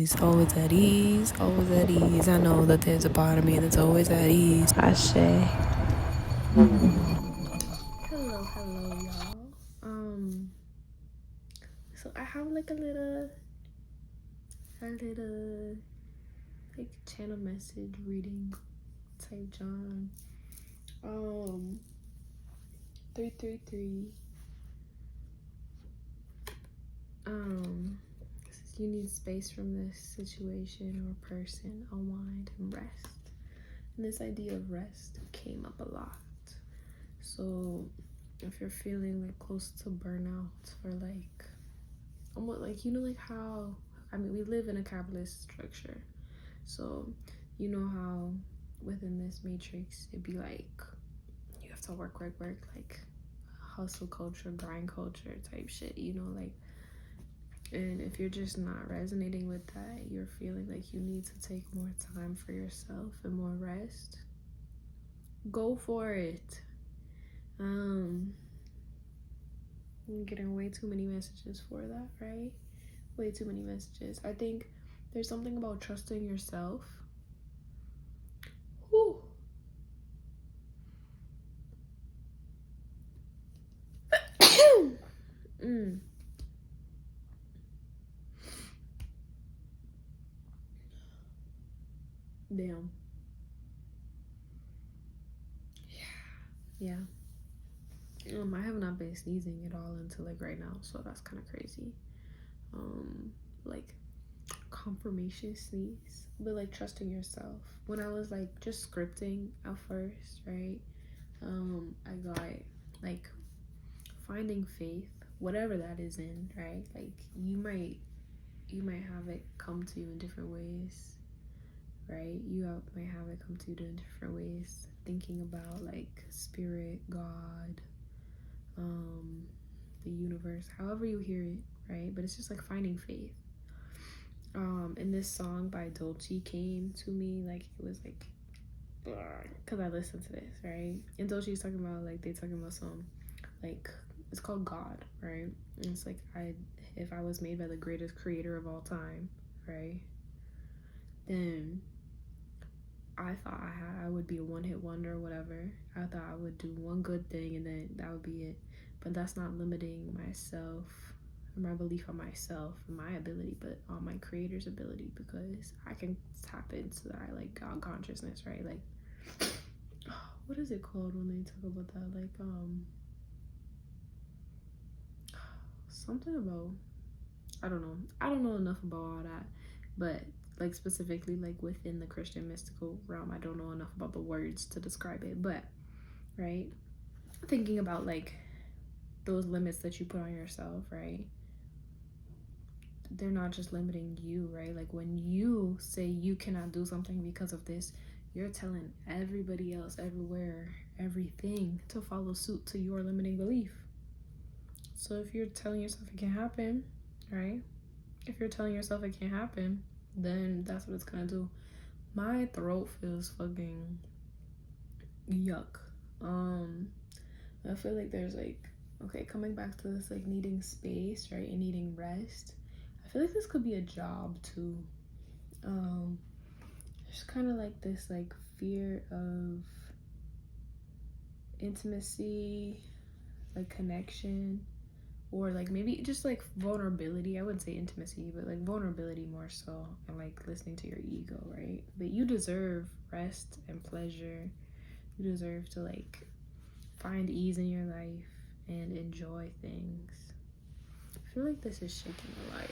It's always at ease, always at ease. I know that there's a part of me that's always at ease. Ashe. Hello, y'all. So I have like a little like channel message reading type John. 333. You need space from this situation or person, unwind and rest. And this idea of rest came up a lot. So if you're feeling like close to burnout or like almost like like how we live in a capitalist structure. So you know how within this matrix it'd be like you have to work, like hustle culture, grind culture type shit, like. And if you're just not resonating with that, you're feeling like you need to take more time for yourself and more rest, go for it. I'm getting way too many messages for that, right? Way too many messages. I think there's something about trusting yourself. Whew. Damn. Yeah. I have not been sneezing at all until like right now, so that's kind of crazy. Like confirmation sneeze, but like trusting yourself. When I was like just scripting at first, right? I got like finding faith, whatever that is in, right? Like you might have it come to you in different ways, right? Might have it come to you in different ways, thinking about like spirit, God, the universe, however you hear it, right? But it's just like finding faith. And this song by Dolce came to me, like it was like, because I listened to this, right? And Dolce's talking about like they talking about some like it's called God, right? And it's like if I was made by the greatest creator of all time, right? Then I thought I would be a one-hit wonder or whatever. I thought I would do one good thing and then that would be it. But that's not limiting myself, my belief on myself and my ability, but on my creator's ability, because I can tap into that like God consciousness, right? Like what is it called when they talk about that? Like something about I don't know enough about all that, but like specifically like within the Christian mystical realm, I don't know enough about the words to describe it, but right, thinking about like those limits that you put on yourself, right? They're not just limiting you, right? Like when you say you cannot do something because of this, you're telling everybody else, everywhere, everything to follow suit to your limiting belief. So if you're telling yourself it can't happen, right? If you're telling yourself it can't happen, then that's what it's gonna do. My throat feels fucking yuck. I feel like there's like, okay, coming back to this like needing space, right, and needing rest. I feel like this could be a job too. There's kind of like this like fear of intimacy, like connection, or like maybe just like vulnerability. I wouldn't say intimacy, but like vulnerability more so, and like listening to your ego, right? But you deserve rest and pleasure. You deserve to like find ease in your life and enjoy things. I feel like this is shaking a lot.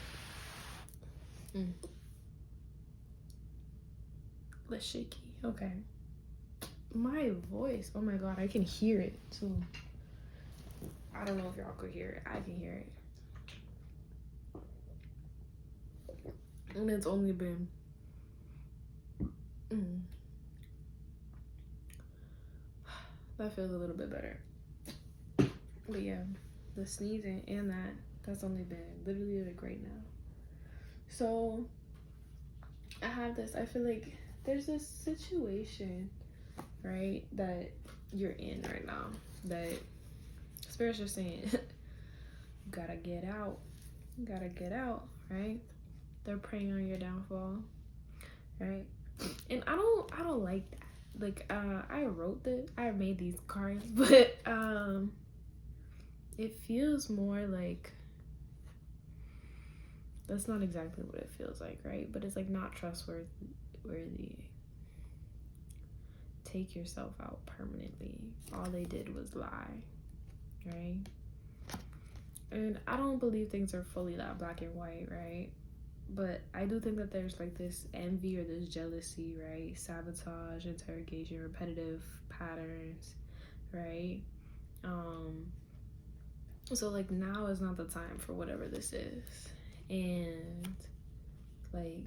Less shaky. Okay. My voice. Oh my god, I can hear it too. I don't know if y'all could hear it. I can hear it. And it's only been that feels a little bit better. But yeah, the sneezing and that's only been literally like right now. So I have this, I feel like there's this situation, right, that you're in right now that Spirit's just saying, you gotta get out, right? They're preying on your downfall, right? And I don't like that. Like, I wrote this, I made these cards, but it feels more like, that's not exactly what it feels like, right? But it's like not trustworthy. Take yourself out permanently. All they did was lie, right? And I don't believe things are fully that black and white, right? But I do think that there's like this envy or this jealousy, right? Sabotage, interrogation, repetitive patterns, right? So like now is not the time for whatever this is. And like,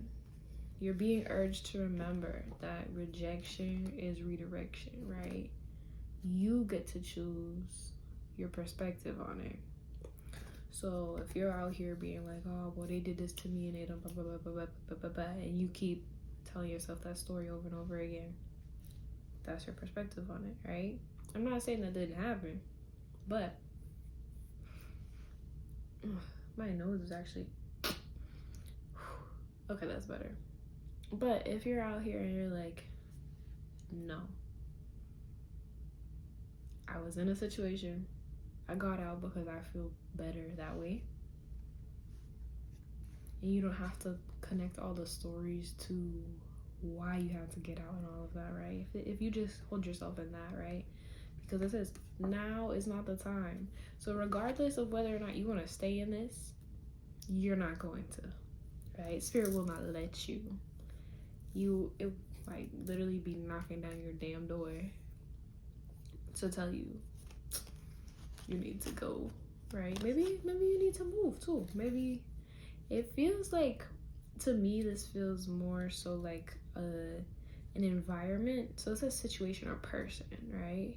you're being urged to remember that rejection is redirection, right? You get to choose your perspective on it. So if you're out here being like, oh, well, they did this to me and they don't blah, blah, blah, blah, blah, blah, blah, blah, and you keep telling yourself that story over and over again, that's your perspective on it, right? I'm not saying that didn't happen, but my nose is actually, okay, that's better. But if you're out here and you're like, no, I was in a situation, I got out because I feel better that way. And you don't have to connect all the stories to why you had to get out and all of that, right? If you just hold yourself in that, right? Because it says now is not the time. So regardless of whether or not you want to stay in this, you're not going to, right? Spirit will not let you. It might literally be knocking down your damn door to tell you need to go, right? Maybe you need to move too. Maybe it feels like, to me, this feels more so like an environment. So it's a situation or person, right?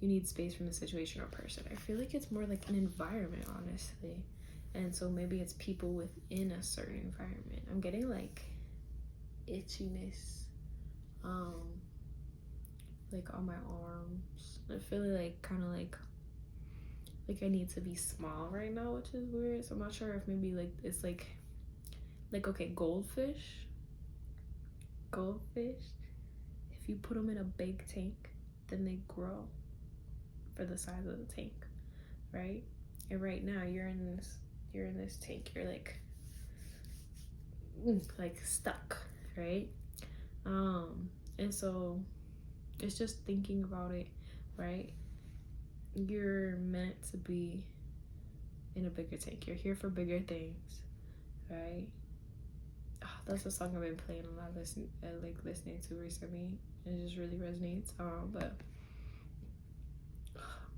You need space from the situation or person. I feel like it's more like an environment, honestly. And so maybe it's people within a certain environment. I'm getting like itchiness, like on my arms. I feel like kind of like I need to be small right now, which is weird. So I'm not sure if maybe like it's like okay, goldfish, if you put them in a big tank, then they grow for the size of the tank, right? And right now you're in this tank, you're like stuck, right? And so it's just thinking about it, right? You're meant to be in a bigger tank. You're here for bigger things, right? Oh, that's a song I've been playing a lot, listening to recently. It just really resonates. But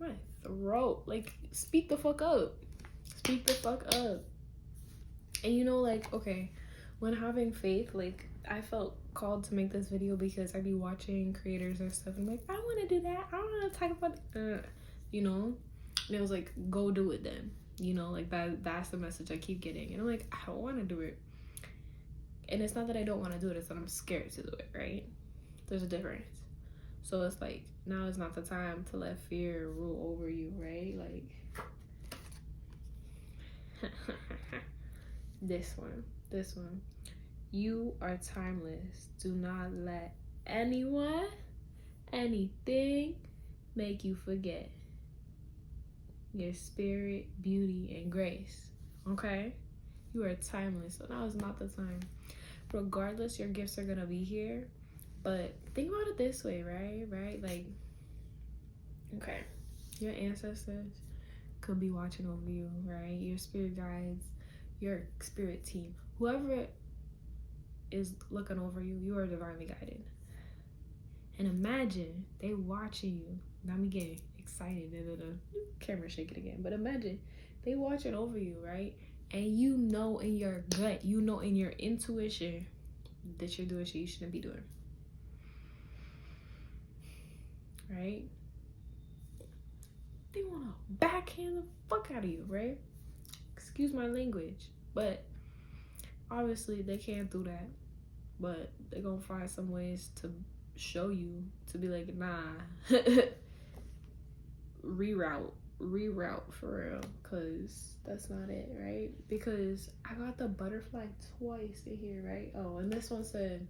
my throat, like, speak the fuck up. Speak the fuck up. And you know, like, okay, when having faith, like, I felt called to make this video because I'd be watching creators and stuff and like, I want to do that. I don't want to talk about you know, and it was like, go do it then, you know, like that's the message I keep getting. And I'm like, I don't want to do it. And it's not that I don't want to do it, it's that I'm scared to do it, right? There's a difference. So it's like, now is not the time to let fear rule over you, right? Like this one, you are timeless. Do not let anyone, anything make you forget your spirit, beauty, and grace. Okay? You are timeless. So now is not the time. Regardless, your gifts are gonna be here. But think about it this way, right? Like, okay, your ancestors could be watching over you, right? Your spirit guides, your spirit team, whoever is looking over you, you are divinely guided. And imagine they watching you. Now me getting excited, camera shaking again. But imagine they watching over you, right? And you know in your gut, you know in your intuition that you're doing shit you shouldn't be doing, right? They want to backhand the fuck out of you, right? Excuse my language, but obviously they can't do that. But they're gonna find some ways to show you, to be like, nah, reroute, reroute for real, because that's not it, right? Because I got the butterfly twice in here, right? Oh, and this one said,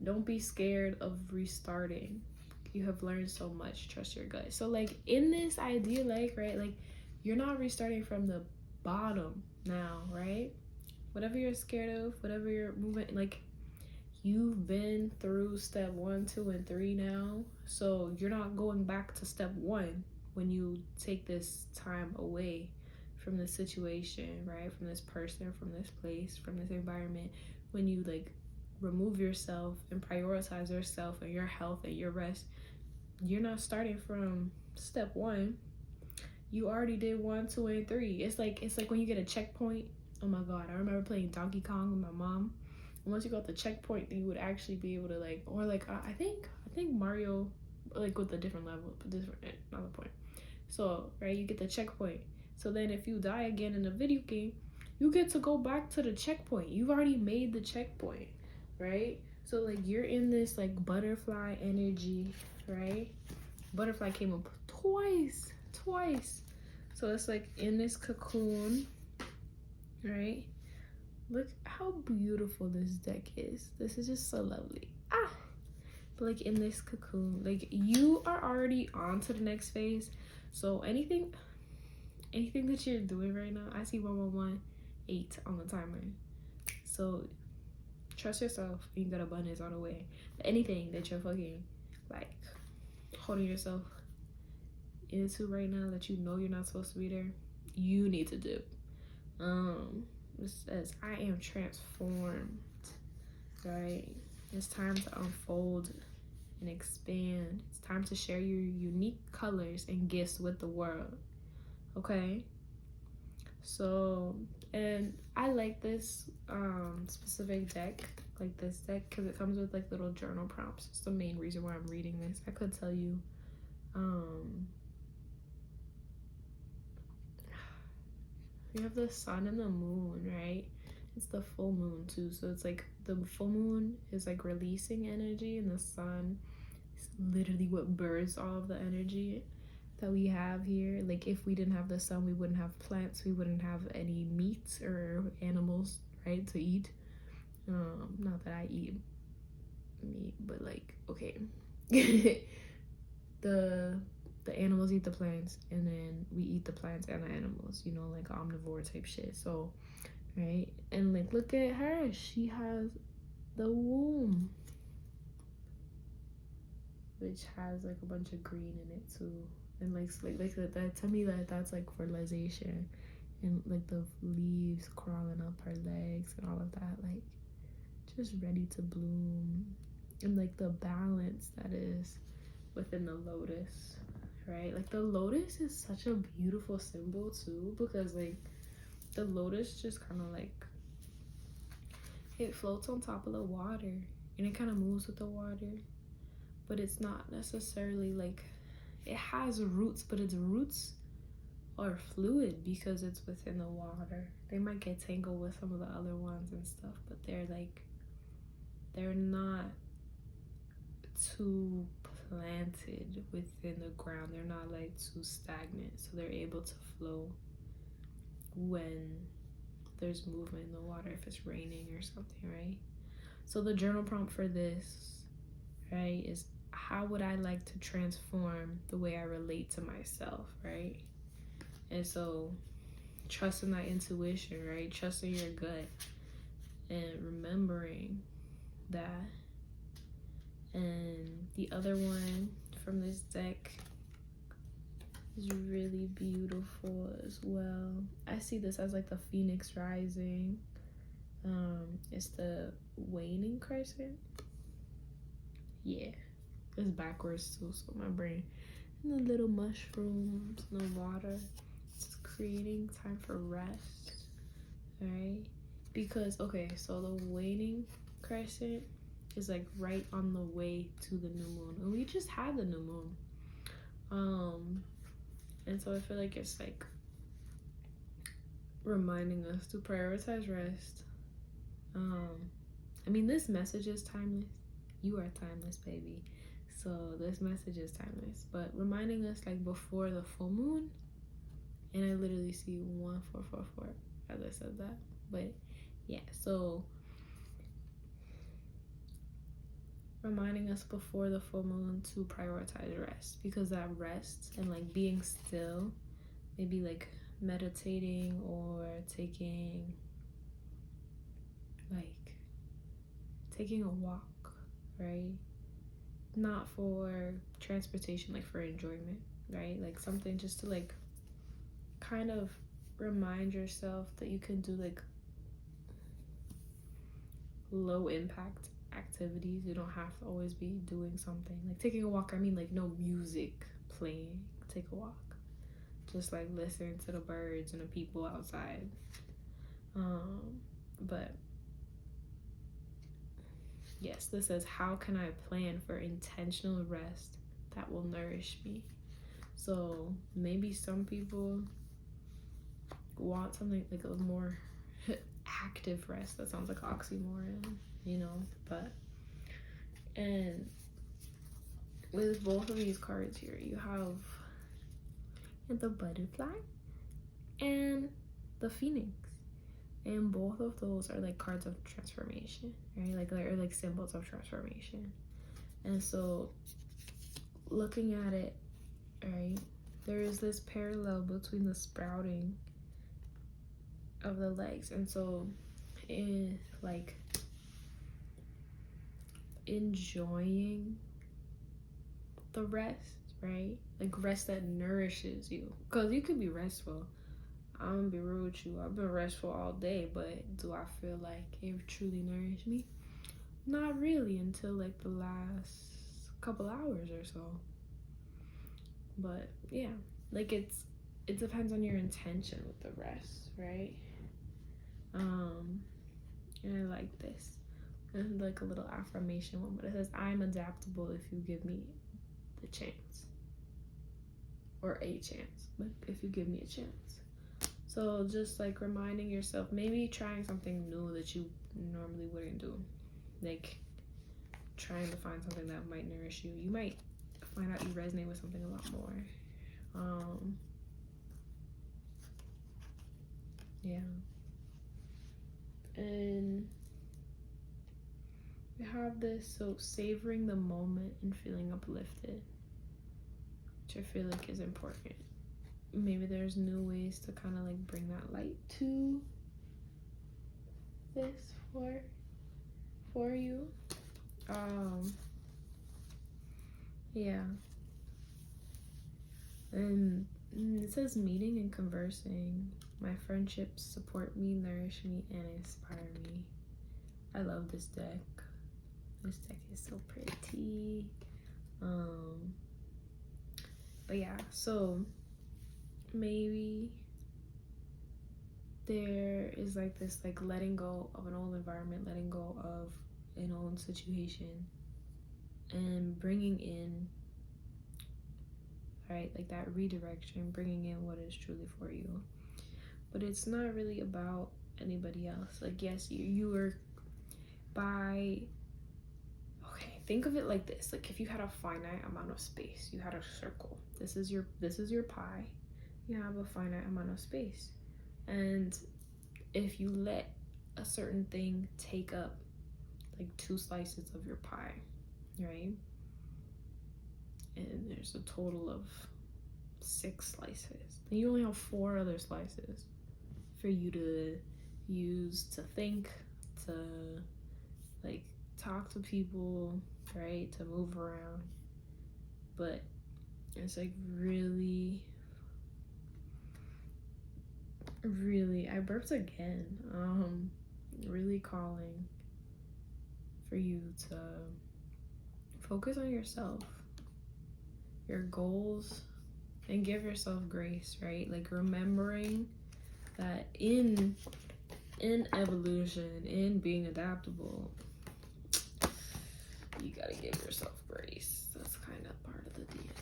don't be scared of restarting. You have learned so much. Trust your gut. So like in this idea, like, right, like you're not restarting from the bottom now, right? Whatever you're scared of, whatever you're moving, like you've been through step 1, 2, and 3 now. So you're not going back to step 1 when you take this time away from the situation, right? From this person, from this place, from this environment. When you like remove yourself and prioritize yourself and your health and your rest, you're not starting from step 1. You already did 1, 2, and 3. It's like when you get a checkpoint. Oh my god, I remember playing Donkey Kong with my mom. And once you got the checkpoint, you would actually be able to like, or like I think Mario, like with a different level, but different, not the point. So right, you get the checkpoint. So then if you die again in a video game, you get to go back to the checkpoint. You've already made the checkpoint, right? So like you're in this like butterfly energy, right? Butterfly came up twice. So it's like in this cocoon, right? Look how beautiful this deck is. This is just so lovely. But like in this cocoon, like you are already on to the next phase. So anything that you're doing right now, I see 1118 on the timer. So trust yourself. You got abundance on the way. But anything that you're fucking like holding yourself into right now that you know you're not supposed to be there, you need to do. It says, I am transformed, right? It's time to unfold and expand. It's time to share your unique colors and gifts with the world, okay? So, and I like this specific deck, like this deck, because it comes with like little journal prompts. It's the main reason why I'm reading this. I could tell you, you have the sun and the moon, right? It's the full moon too, so it's like the full moon is like releasing energy, and the sun is literally what births all of the energy that we have here. Like if we didn't have the sun, we wouldn't have plants, we wouldn't have any meat or animals, right, to eat. Not that I eat meat, but like, okay. the animals eat the plants, and then we eat the plants and the animals, you know, like omnivore type shit. So right, and like look at her, she has the womb, which has like a bunch of green in it too, and like that to me, that's like fertilization, and like the leaves crawling up her legs and all of that, like just ready to bloom. And like the balance that is within the lotus, right? Like the lotus is such a beautiful symbol too, because like the lotus just kind of like, it floats on top of the water, and it kind of moves with the water, but it's not necessarily like, it has roots, but its roots are fluid because it's within the water. They might get tangled with some of the other ones and stuff, but they're not too planted within the ground. They're not like too stagnant, so they're able to flow when there's movement in the water, if it's raining or something, right? So the journal prompt for this, right, is how would I like to transform the way I relate to myself, right? And so trusting that intuition, right? Trusting your gut and remembering that. And the other one from this deck is really beautiful as well. I see this as like the phoenix rising. It's the waning crescent. Yeah, it's backwards too, so my brain. And the little mushrooms and the water. It's creating time for rest, right? Because okay, so the waning crescent is like right on the way to the new moon, and we just had the new moon. And so I feel like it's like reminding us to prioritize rest. I mean, this message is timeless. You are timeless, baby. So this message is timeless, but reminding us like before the full moon, And I literally see 1444 as I said that. But yeah, so reminding us before the full moon to prioritize rest, because that rest and like being still, maybe like meditating or taking a walk, right? Not for transportation, like for enjoyment, right? Like something just to like kind of remind yourself that you can do like low impact activities. You don't have to always be doing something. Like taking a walk, I mean like no music playing. Take a walk. Just like listening to the birds and the people outside. But yes, this says, how can I plan for intentional rest that will nourish me? So maybe some people want something like a more active rest. That sounds like oxymoron, you know, but and with both of these cards here, you have the butterfly and the phoenix, and both of those are like cards of transformation, right? Like they're like symbols of transformation. And so looking at it, right, there is this parallel between the sprouting of the legs, and so in like enjoying the rest, right? Like rest that nourishes you, because you could be restful. I'm gonna be real with you, I've been restful all day, but do I feel like it truly nourished me? Not really, until like the last couple hours or so. But yeah, like it depends on your intention with the rest, right? And I like this. It's like a little affirmation one, but it says, I'm adaptable if you give me the chance. Or a chance, but if you give me a chance. So just like reminding yourself, maybe trying something new that you normally wouldn't do. Like trying to find something that might nourish you. You might find out you resonate with something a lot more. Yeah. And we have this, so savoring the moment and feeling uplifted, which I feel like is important. Maybe there's new ways to kind of like bring that light to this for you. Yeah. And it says meeting and conversing. My friendships support me, nourish me, and inspire me. I love this deck. This deck is so pretty. But yeah, so maybe there is like this like letting go of an old environment, letting go of an old situation, and bringing in, right, like that redirection, bringing in what is truly for you. But it's not really about anybody else. Like yes, you were by, okay, think of it like this. Like if you had a finite amount of space, you had a circle. This is your pie. You have a finite amount of space. And if you let a certain thing take up like 2 slices of your pie, right? And there's a total of 6 slices. And you only have 4 other slices for you to use to think, to like talk to people, right? To move around. But it's like really, I burped again. Really calling for you to focus on yourself, your goals, and give yourself grace, right? Like remembering that in evolution, in being adaptable, you gotta give yourself grace. That's kind of part of the deal.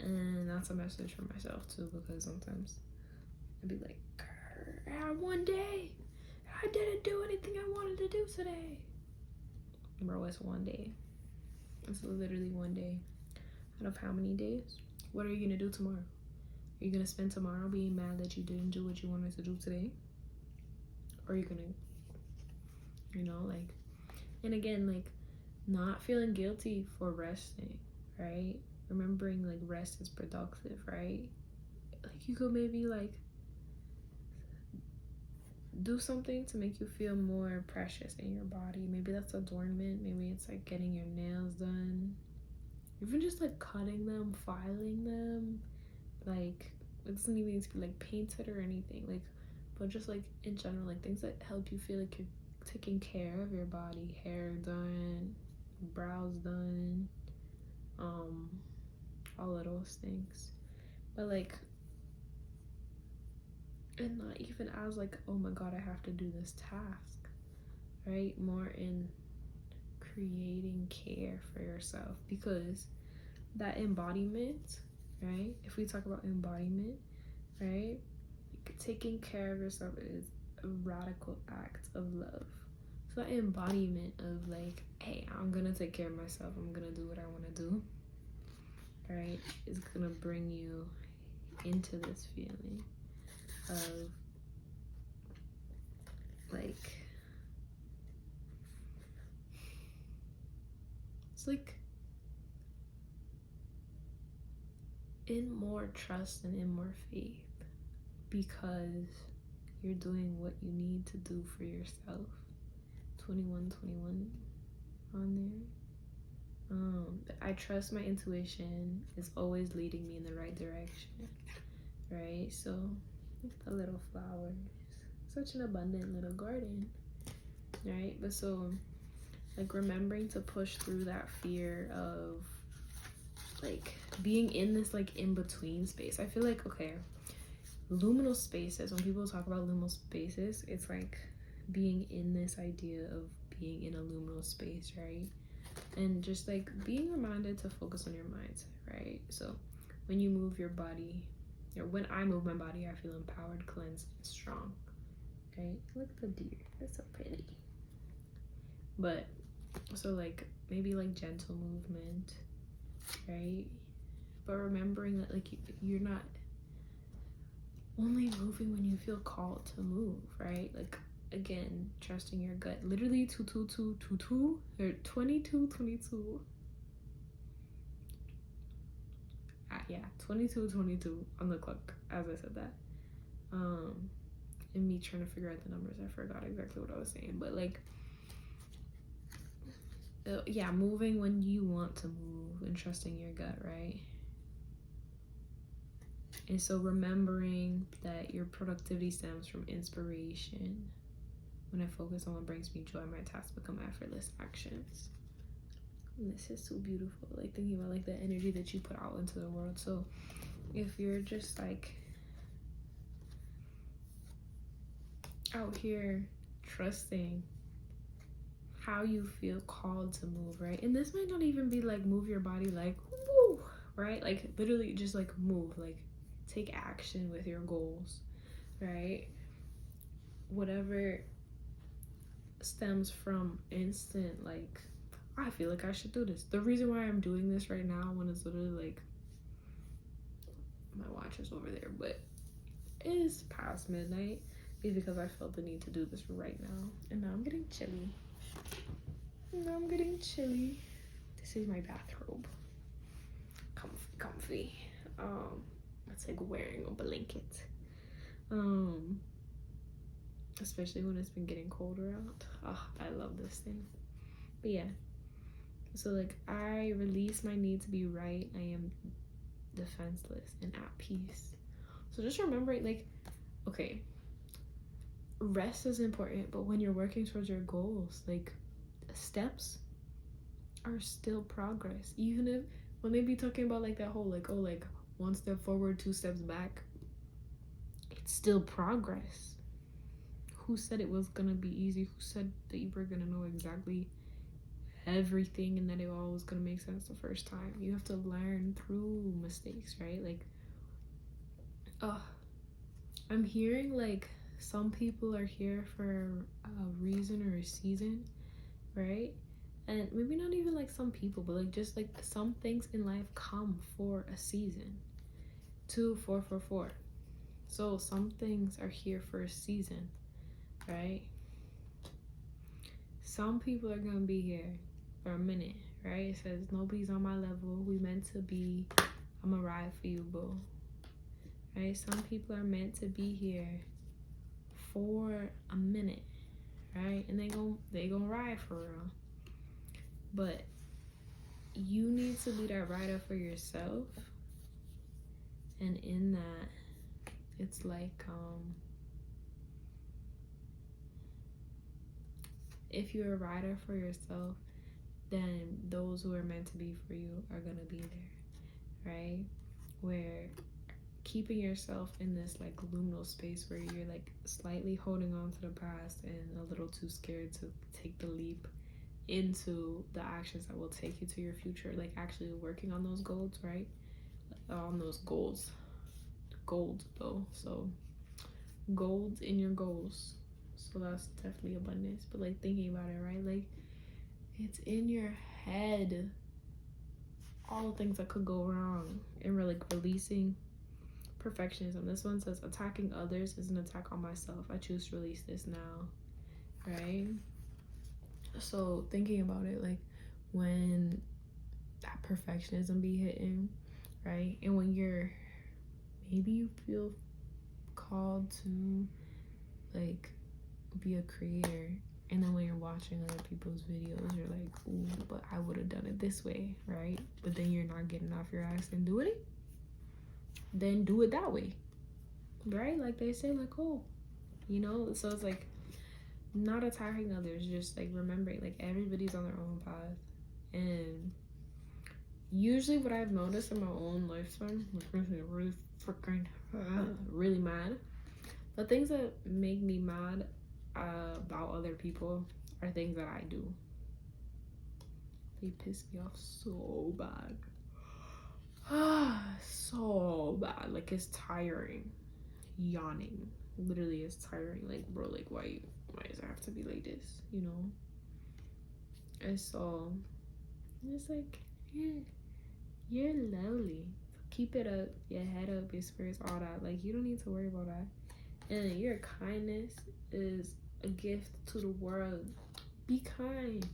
And that's a message for myself too, because sometimes I'd be like, one day I didn't do anything I wanted to do today. Bro, it's one day. It's literally one day out of how many days? What are you gonna do tomorrow? Are you gonna spend tomorrow being mad that you didn't do what you wanted to do today? Or are you gonna, like, and again, like, not feeling guilty for resting, right? Remembering, like, rest is productive, right? Like, you could maybe, like, do something to make you feel more precious in your body. Maybe that's adornment. Maybe it's, like, getting your nails done. Even just, like, cutting them, filing them. Like, it doesn't even need to be, like, painted or anything. Like, but just, like, in general, like, things that help you feel like you're taking care of your body. Hair done, brows done, all of those things. But, like, and not even as, like, oh my god, I have to do this task, right? More in creating care for yourself, because that embodiment, right? If we talk about embodiment, right? Like, taking care of yourself is a radical act of love. So that embodiment of, like, hey, I'm gonna take care of myself, I'm gonna do what I want to do, right, is gonna bring you into this feeling of, like, it's like in more trust and in more faith, because you're doing what you need to do for yourself. 21 on there. I trust my intuition is always leading me in the right direction, right? So the little flowers, such an abundant little garden, right? But so, like, remembering to push through that fear of, like, being in this, like, in-between space. I feel like, okay, liminal spaces, when people talk about liminal spaces, it's like being in this idea of being in a liminal space, right? And just, like, being reminded to focus on your mindset, right? So when you move your body, or when I move my body, I feel empowered, cleansed, and strong, right? Look at the deer, that's so pretty. But so, like, maybe, like, gentle movement, right? But remembering that, like, you're not only moving when you feel called to move, right? Like, again, trusting your gut. Literally 22222 or 2222. Yeah, 2222 on the clock as I said that. And me trying to figure out the numbers, I forgot exactly what I was saying, but, like, yeah, moving when you want to move and trusting your gut, right? And so remembering that your productivity stems from inspiration. When I focus on what brings me joy, my tasks become effortless actions. And this is so beautiful, like, thinking about, like, the energy that you put out into the world. So if you're just, like, out here trusting how you feel called to move, right? And this might not even be, like, move your body, like, woo, right? Like, literally just, like, move, like, take action with your goals, right? Whatever stems from instant, like, I feel like I should do this. The reason why I'm doing this right now, when it's literally, like, my watch is over there, but it is past midnight, is because I felt the need to do this right now. And now I'm getting chilly. This is my bathrobe. Comfy. It's like wearing a blanket. Especially when it's been getting colder out. Oh, I love this thing. But yeah. So, like, I release my need to be right. I am defenseless and at peace. So just remembering, like, okay, rest is important, but when you're working towards your goals, like, steps are still progress. Even if, when they be talking about, like, that whole, like, oh, like, 1 step forward, 2 steps back, it's still progress. Who said it was gonna be easy? Who said that you were gonna know exactly everything and that it all was gonna make sense the first time? You have to learn through mistakes, right? Like, I'm hearing, like, some people are here for a reason or a season, right? And maybe not even, like, some people, but, like, just, like, some things in life come for a season 2, 4, 4, 4. So some things are here for a season, right? Some people are gonna be here for a minute, right? It says nobody's on my level. We meant to be. I'm a ride for you, boo. Right? Some people are meant to be here for a minute, right? And they gonna ride for real. But you need to be that rider for yourself. And in that, it's like if you're a rider for yourself, then those who are meant to be for you are gonna be there, right? Where keeping yourself in this like liminal space where you're like slightly holding on to the past and a little too scared to take the leap into the actions that will take you to your future, like actually working on those goals, right? On those goals, gold though, so gold in your goals. So that's definitely abundance. But like thinking about it, right? Like it's in your head, all the things that could go wrong, and we're like releasing perfectionism. This one says attacking others is an attack on myself. I choose to release this now, right? So thinking about it, like when that perfectionism be hitting, right? And when maybe you feel called to like be a creator, and then when you're watching other people's videos, you're like, ooh, but I would have done it this way, right? But then you're not getting off your ass and doing it. Then do it that way, right? Like they say, like, oh, you know. So it's like not attacking others, just like remembering like everybody's on their own path. And usually what I've noticed in my own lifetime, which makes me really freaking really mad, the things that make me mad about other people are things that I do. They piss me off so bad. So bad. Like it's tiring. Yawning. Literally it's tiring. Like, bro, like why does it have to be like this? You know? And so it's like, yeah, you're lovely. Keep it up, your head up, your spirits, all that. Like you don't need to worry about that. And your kindness is a gift to the world. Be kind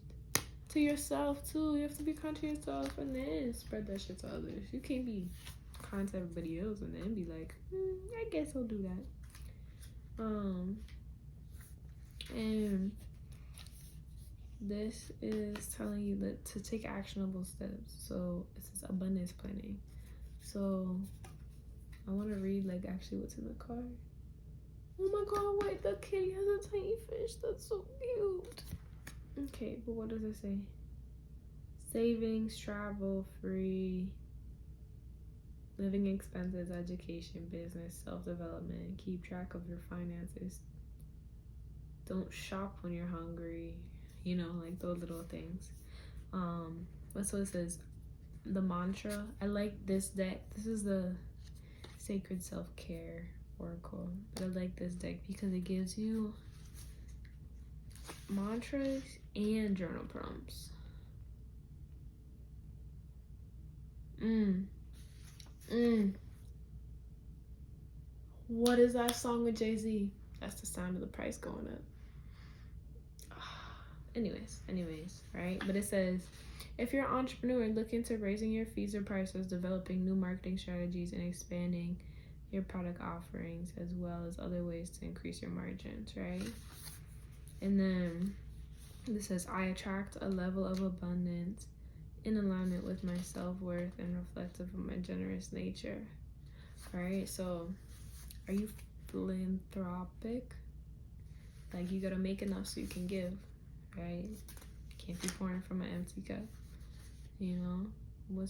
to yourself too. You have to be kind to yourself and then spread that shit to others. You can't be kind to everybody else and then be like, I guess I'll do that. And this is telling you that to take actionable steps. So this is abundance planning. So I want to read like actually what's in the card. Oh my god, wait, the kitty has a tiny fish. That's so cute. Okay, but what does it say? Savings, travel, free, living expenses, education, business, self-development. Keep track of your finances. Don't shop when you're hungry. You know, like those little things. That's what it says. The mantra. I like this deck. This is the Sacred Self-Care Oracle. But I like this deck because it gives you mantras and journal prompts. What is that song with Jay-Z? That's the sound of the price going up. Anyways, right? But it says, if you're an entrepreneur looking to raising your fees or prices, developing new marketing strategies, and expanding your product offerings, as well as other ways to increase your margins, right? And then this says, I attract a level of abundance in alignment with my self-worth and reflective of my generous nature. All right, so are you philanthropic? Like you gotta make enough so you can give, right? Can't be pouring from an empty cup. You know, what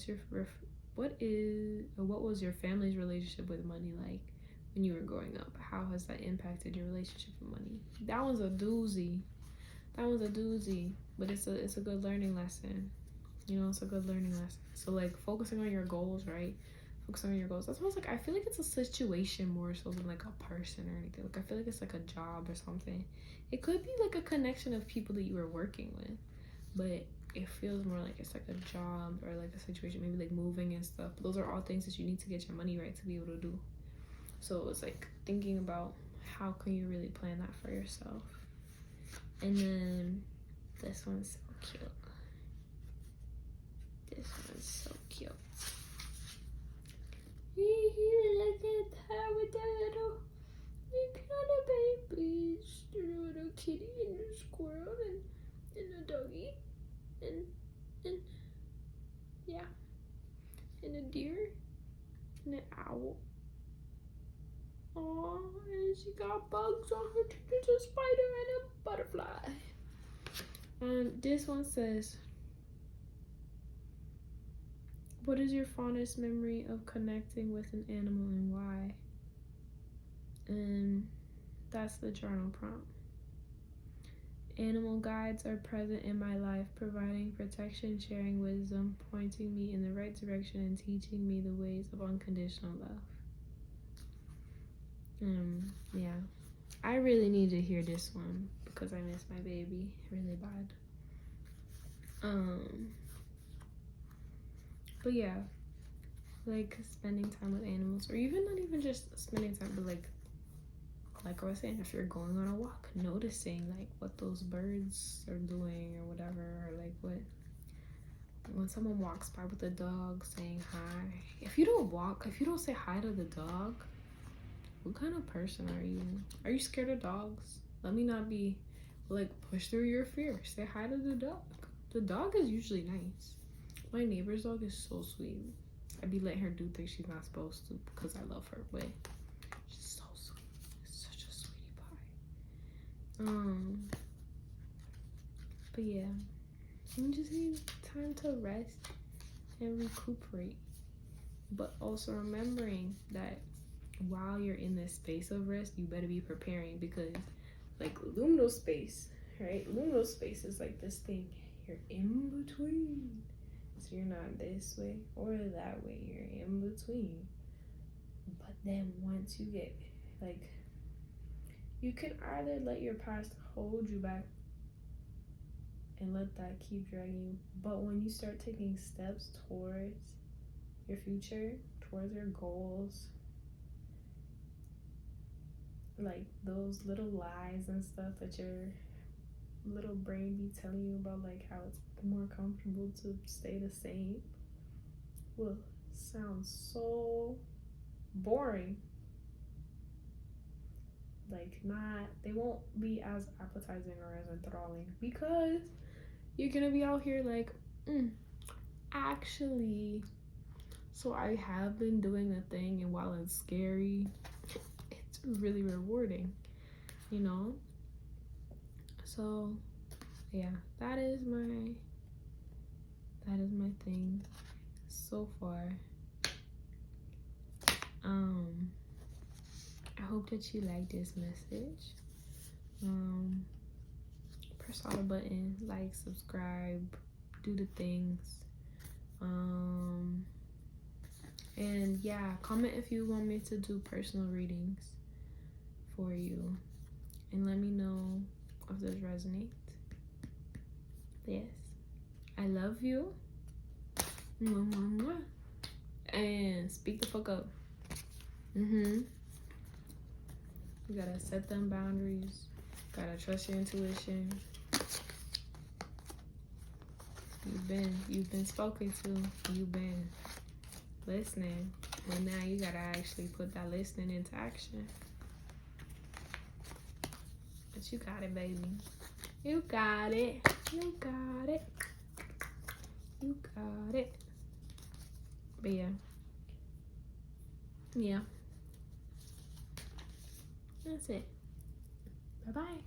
was your family's relationship with money like when you were growing up? How has that impacted your relationship with money? That one's a doozy. But it's a good learning lesson. You know, it's a good learning lesson. So like focusing on your goals, right? Focusing on your goals. That's why I feel like it's a situation more so than like a person or anything. Like I feel like it's like a job or something. It could be like a connection of people that you were working with. but it feels more like it's like a job or like a situation, maybe like moving and stuff. But those are all things that you need to get your money right to be able to do. So it's like thinking about how can you really plan that for yourself. And then this one's so cute. This one's so cute. Look at that with the little babies, the little kitty and the squirrel and the doggy and yeah, and a deer and an owl. Oh, and she got bugs on her. There's a spider and a butterfly. This one says, what is your fondest memory of connecting with an animal and why? And that's the journal prompt. Animal guides are present in my life, providing protection, sharing wisdom, pointing me in the right direction, and teaching me the ways of unconditional love. Yeah, I really need to hear this one because I miss my baby really bad. But yeah, like spending time with animals, or even not even just spending time, but like I was saying, if you're going on a walk, noticing like what those birds are doing or whatever, or like what when someone walks by with a dog, saying hi. If you don't say hi to the dog, what kind of person are you? Are you scared of dogs? Let me not be like push through your fear. Say hi to the dog. The dog is usually nice. My neighbor's dog is so sweet. I'd be letting her do things she's not supposed to because I love her, but she's so sweet. Such a sweetie pie. But yeah, you just need time to rest and recuperate. But also remembering that while you're in this space of rest, you better be preparing, because like liminal space, right? Liminal space is like this thing. You're in between. So you're not this way or that way. You're in between. But then once you get like, you can either let your past hold you back and let that keep dragging you. But when you start taking steps towards your future, towards your goals, like those little lies and stuff that your little brain be telling you about, like how it's more comfortable to stay the same, will sound so boring. Like they won't be as appetizing or as enthralling, because you're gonna be out here like, actually, so I have been doing a thing, and while it's scary, it's really rewarding, you know? So yeah, that is my thing so far. I hope that you like this message. Press all the button, like, subscribe, do the things. And yeah, comment if you want me to do personal readings for you, and let me know if this resonates. Yes, I love you. Mwah, mwah, mwah. And speak the fuck up. You gotta set them boundaries. Gotta trust your intuition. You've been spoken to. You've been listening. But now you gotta actually put that listening into action. But you got it, baby. You got it. You got it. You got it. But yeah. Yeah. That's it. Bye-bye.